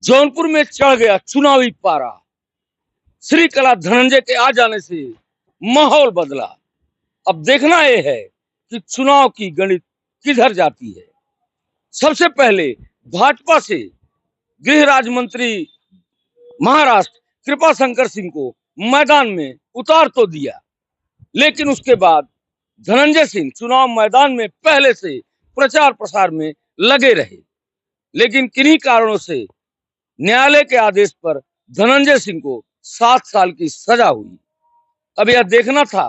जौनपुर में चढ़ गया चुनावी पारा। श्री कला धनंजय के आ जाने से माहौल बदला। अब देखना यह है कि चुनाव की गणित किधर जाती है। सबसे पहले भाजपा से गृह राज्य मंत्री महाराष्ट्र कृपाशंकर सिंह को मैदान में उतार तो दिया, लेकिन उसके बाद धनंजय सिंह चुनाव मैदान में पहले से प्रचार प्रसार में लगे रहे। लेकिन किन्हीं कारणों से न्यायालय के आदेश पर धनंजय सिंह को 7 साल की सजा हुई। अब यह देखना था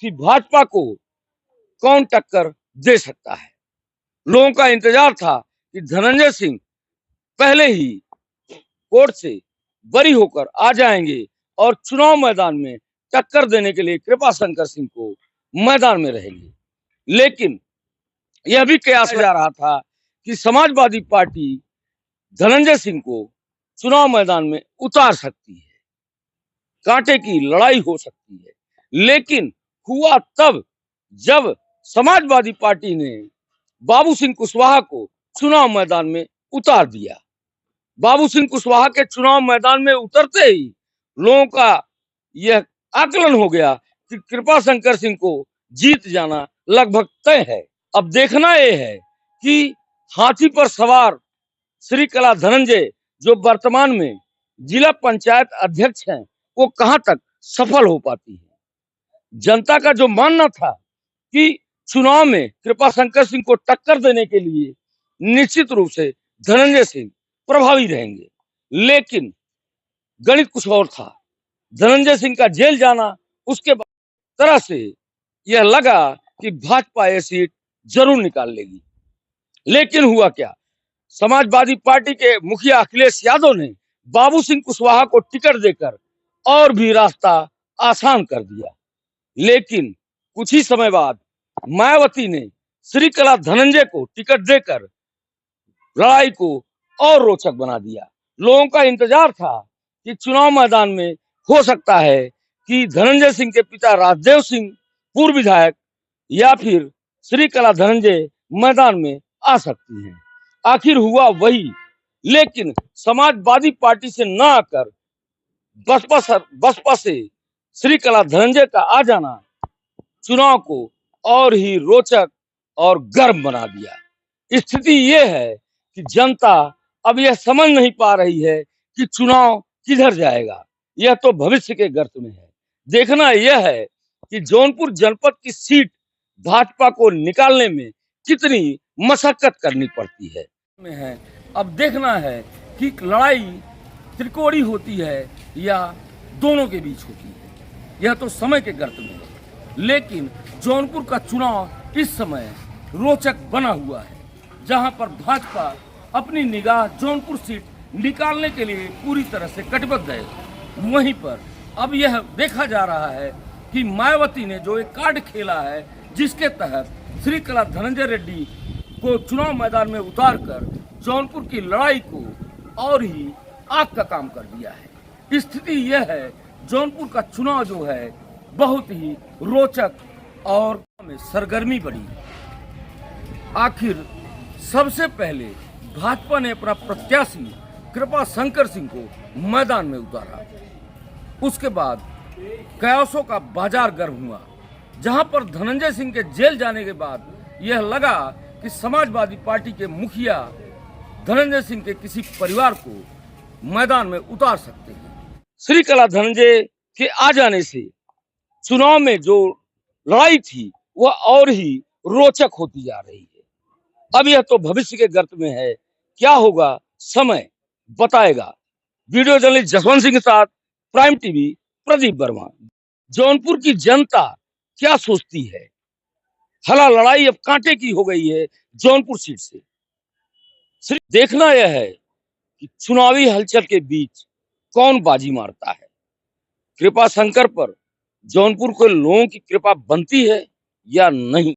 कि भाजपा को कौन टक्कर दे सकता है। लोगों का इंतजार था कि धनंजय सिंह पहले ही कोर्ट से बरी होकर आ जाएंगे और चुनाव मैदान में टक्कर देने के लिए कृपाशंकर सिंह को मैदान में रहेंगे। लेकिन यह भी कयास जा रहा था कि समाजवादी पार्टी धनंजय सिंह को चुनाव मैदान में उतार सकती है, कांटे की लड़ाई हो सकती है। लेकिन हुआ तब जब समाजवादी पार्टी ने बाबू सिंह कुशवाहा को चुनाव मैदान में उतार दिया। बाबू सिंह कुशवाहा के चुनाव मैदान में उतरते ही लोगों का यह आकलन हो गया कि कृपाशंकर सिंह को जीत जाना लगभग तय है। अब देखना यह है कि हाथी पर सवार श्री कला धनंजय जो वर्तमान में जिला पंचायत अध्यक्ष हैं, वो कहां तक सफल हो पाती है। जनता का जो मानना था कि चुनाव में कृपाशंकर सिंह को टक्कर देने के लिए निश्चित रूप से धनंजय सिंह प्रभावी रहेंगे, लेकिन गणित कुछ और था। धनंजय सिंह का जेल जाना, उसके बाद तरह से यह लगा कि भाजपा ये सीट जरूर निकाल लेगी। लेकिन हुआ क्या, समाजवादी पार्टी के मुखिया अखिलेश यादव ने बाबू सिंह कुशवाहा को टिकट देकर और भी रास्ता आसान कर दिया। लेकिन कुछ ही समय बाद मायावती ने श्री कला धनंजय को टिकट देकर लड़ाई को और रोचक बना दिया। लोगों का इंतजार था कि चुनाव मैदान में हो सकता है कि धनंजय सिंह के पिता राजदेव सिंह पूर्व विधायक या फिर श्री कला धनंजय मैदान में आ सकती हैं। आखिर हुआ वही, लेकिन समाजवादी पार्टी से न आकर बसपा से श्री कला धनंजय का आ जाना चुनाव को और ही रोचक और गर्म बना दिया। स्थिति यह है कि जनता अब यह समझ नहीं पा रही है कि चुनाव किधर जाएगा। यह तो भविष्य के गर्त में है। देखना यह है कि जौनपुर जनपद की सीट भाजपा को निकालने में कितनी मशक्कत करनी पड़ती है। अब देखना है कि लड़ाई त्रिकोणीय होती है या दोनों के बीच होती है। यह तो समय के गर्त में है। लेकिन जौनपुर का चुनाव इस समय रोचक बना हुआ है, जहां पर भाजपा अपनी निगाह जौनपुर सीट निकालने के लिए पूरी तरह से कटिबद्ध है। वहीं पर अब यह देखा जा रहा है कि मायावती ने जो एक कार्ड खेला है, जिसके तहत श्री कला धनंजय रेड्डी को चुनाव मैदान में उतारकर जौनपुर की लड़ाई को और ही आग का काम कर दिया है। स्थिति यह है, जौनपुर का चुनाव जो है बहुत ही रोचक और में सरगर्मी बढ़ी। आखिर सबसे पहले भाजपा ने अपना प्रत्याशी कृपाशंकर सिंह को मैदान में उतारा। उसके बाद कयासों का बाजार गर्म हुआ, जहां पर धनंजय सिंह के जेल जाने के बाद यह लगा कि समाजवादी पार्टी के मुखिया धनंजय सिंह के किसी परिवार को मैदान में उतार सकते हैं। श्री कला धनंजय के आ जाने से चुनाव में जो लड़ाई थी वह और ही रोचक होती जा रही है। अब यह तो भविष्य के गर्त में है, क्या होगा समय बताएगा। वीडियो जर्नलिस्ट जसवंत सिंह के साथ प्राइम टीवी प्रदीप वर्मा। जौनपुर की जनता क्या सोचती है? हला लड़ाई अब कांटे की हो गई है जौनपुर सीट से। सिर्फ देखना यह है कि चुनावी हलचल के बीच कौन बाजी मारता है। कृपाशंकर पर जौनपुर के लोगों की कृपा बनती है या नहीं।